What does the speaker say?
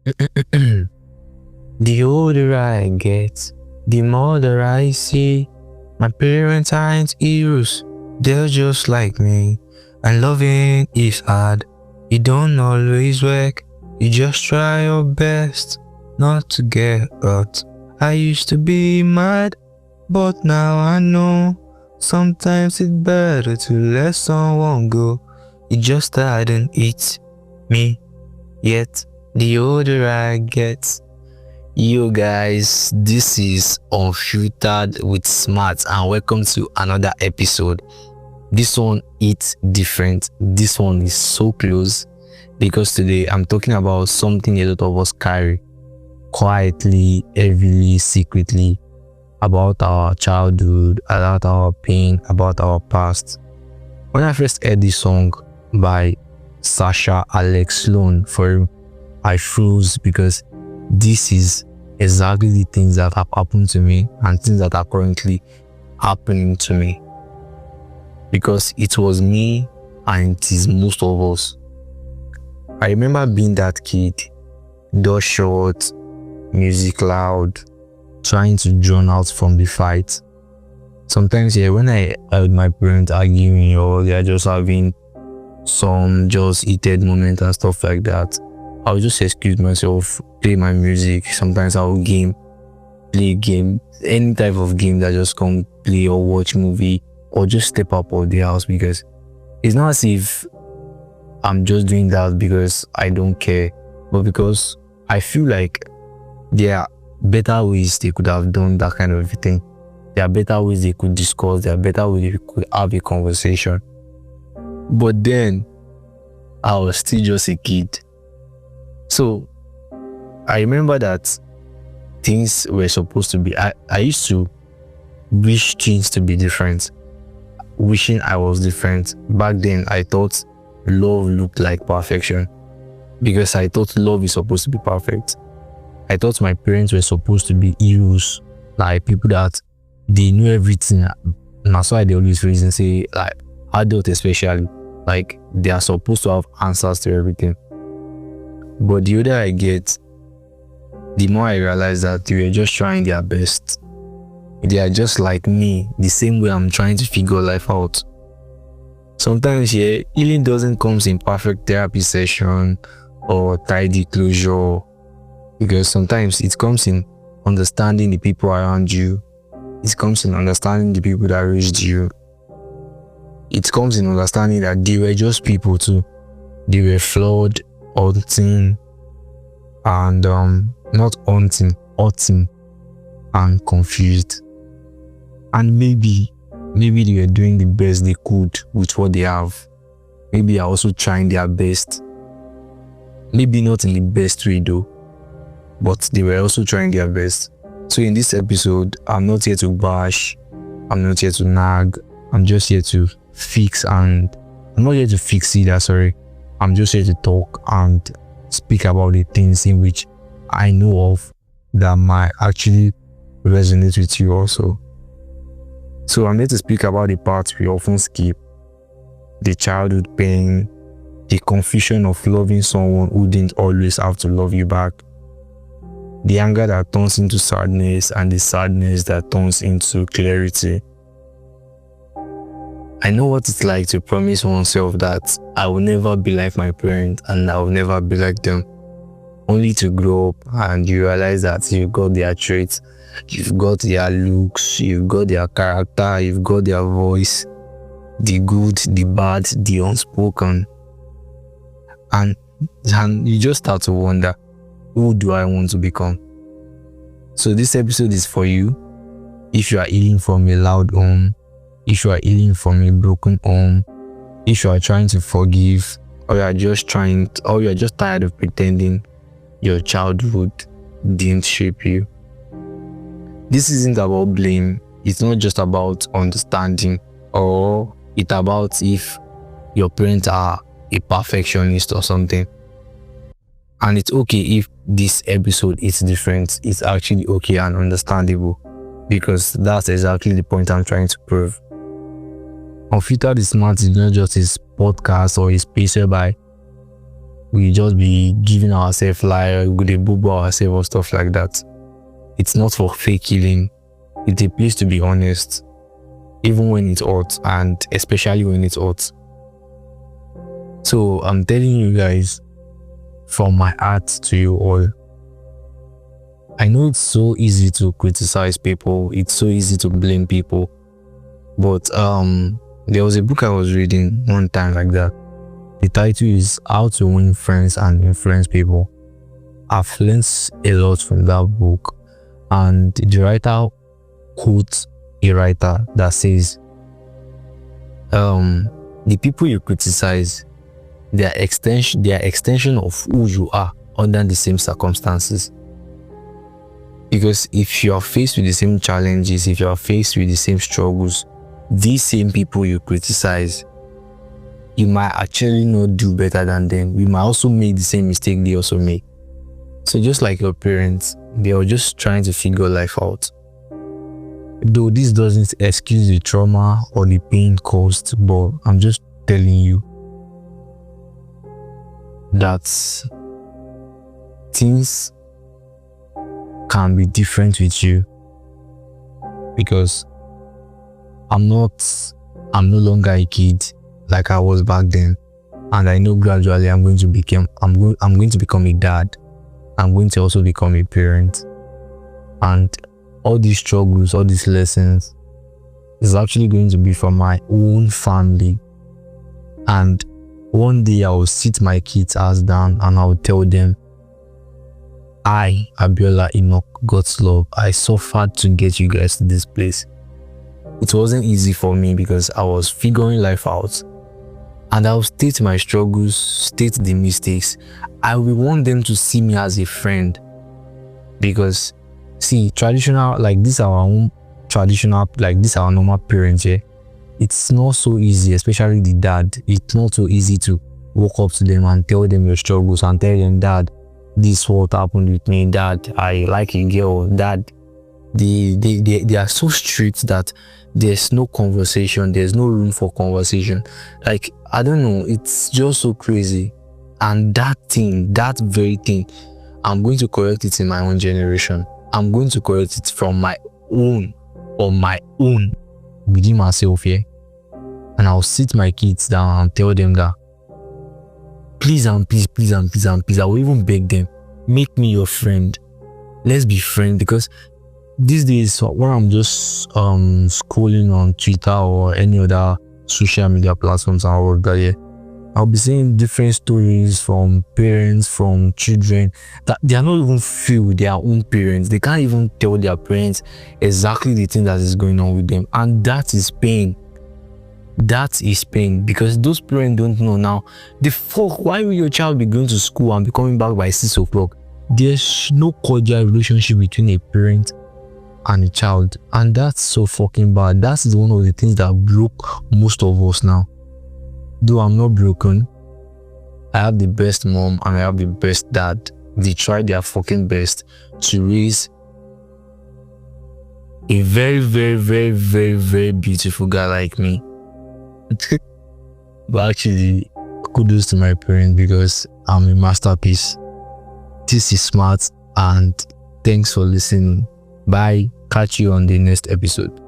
The older I get, the more that I see my parents aren't heroes, they're just like me. And loving is hard, it don't always work. You just try your best not to get hurt. I used to be mad, but now I know sometimes it's better to let someone go. It just hadn't hit me yet. The older I get. Yo guys, this is Unfiltered with Smhat and welcome to another episode. This one is different. This one is so close because today I'm talking about something a lot of us carry quietly, heavily, secretly, about our childhood, about our pain, about our past. When I first heard this song by Sasha Alex Sloan, I froze because this is exactly the things that have happened to me and things that are currently happening to me, because it was me and it is most of us. I remember being that kid, door shut, music loud, trying to drown out from the fight. Sometimes when I heard my parents arguing or they are just having some just heated moment and stuff like that, I'll just excuse myself, play my music. Sometimes I'll play a game, any type of game that just come play or watch movie or just step up of the house, because it's not as if I'm just doing that because I don't care, but because I feel like there are better ways they could have done that kind of thing. There are better ways they could discuss, there are better ways they could have a conversation. But then I was still just a kid. So I remember that things were supposed to be, I used to wish things to be different, wishing I was different. Back then I thought love looked like perfection because I thought love is supposed to be perfect. I thought my parents were supposed to be heroes, like people that they knew everything. And that's why they always reason say, like adults especially, like they are supposed to have answers to everything. But the older I get, the more I realize that they were just trying their best. They are just like me, the same way I'm trying to figure life out. Sometimes healing doesn't come in perfect therapy session or tidy closure, because sometimes it comes in understanding the people around you. It comes in understanding the people that raised you. It comes in understanding that they were just people too. They were flawed, haunting, and not haunting, hurting and confused. And maybe they were doing the best they could with what they have. Maybe they are also trying their best. Maybe not in the best way though, but they were also trying their best. So in this episode, I'm not here to bash, I'm not here to nag, I'm just here to fix, and I'm not here to fix either, sorry. I'm just here to talk and speak about the things in which I know of that might actually resonate with you also. So I'm here to speak about the parts we often skip, the childhood pain, the confusion of loving someone who didn't always have to love you back, the anger that turns into sadness, and the sadness that turns into clarity. I know what it's like to promise oneself that I will never be like my parents and I will never be like them, only to grow up and you realize that you've got their traits, you've got their looks, you've got their character, you've got their voice, the good, the bad, the unspoken. And you just start to wonder, who do I want to become? So this episode is for you. If you are healing from a loud home, if you are healing from a broken home, if you are trying to forgive, or you are just tired of pretending your childhood didn't shape you. This isn't about blame. It's not just about understanding, or it's about if your parents are a perfectionist or something. And it's okay if this episode is different. It's actually okay and understandable, because that's exactly the point I'm trying to prove. Unfiltered is Smhat is not just his podcast or his space whereby we just be giving ourselves lie, we dey boo ourselves or stuff like that. It's not for fake healing. It's a place to be honest, even when it's hot, and especially when it's hot. So I'm telling you guys, from my heart to you all, I know it's so easy to criticize people, it's so easy to blame people, but there was a book I was reading one time like that. The title is How to Win Friends and Influence People. I've learned a lot from that book, and the writer quotes a writer that says, the people you criticize, they are extension of who you are under the same circumstances. Because if you are faced with the same challenges, if you are faced with the same struggles, these same people you criticize, you might actually not do better than them. You might also make the same mistake they also make. So just like your parents, they are just trying to figure life out. Though this doesn't excuse the trauma or the pain caused, but I'm just telling you that things can be different with you, because I'm no longer a kid like I was back then, and I know gradually I'm going to become a dad. I'm going to also become a parent, and all these struggles, all these lessons is actually going to be from my own family. And one day I will sit my kids' ass down and I will tell them, I, Abiola Enoch, God's love, I suffered to get you guys to this place. It wasn't easy for me because I was figuring life out, and I will state my struggles, state the mistakes. I will want them to see me as a friend, because see, traditional, like this our own traditional, like this our normal parents, yeah, it's not so easy, especially the dad. It's not so easy to walk up to them and tell them your struggles and tell them, Dad, this what happened with me, Dad, I like a girl, Dad. They are so strict that there's no conversation, there's no room for conversation. Like, I don't know, it's just so crazy. And that very thing, I'm going to correct it in my own generation. I'm going to correct it from my own, within myself here. And I'll sit my kids down and tell them that, please, I will even beg them, make me your friend. Let's be friends. Because these days, when I'm just scrolling on Twitter or any other social media platforms and all that, yeah, I'll be seeing different stories from parents, from children, that they are not even feel with their own parents. They can't even tell their parents exactly the thing that is going on with them. And that is pain. That is pain, because those parents don't know now. The fuck, why will your child be going to school and be coming back by 6 o'clock? There's no cordial relationship between a parent and a child, and that's so fucking bad. That's one of the things that broke most of us now. Though I'm not broken, I have the best mom and I have the best dad. They tried their fucking best to raise a very, very, very, very, very beautiful guy like me. But actually, kudos to my parents, because I'm a masterpiece. This is Smhat, and thanks for listening. Bye. Catch you on the next episode.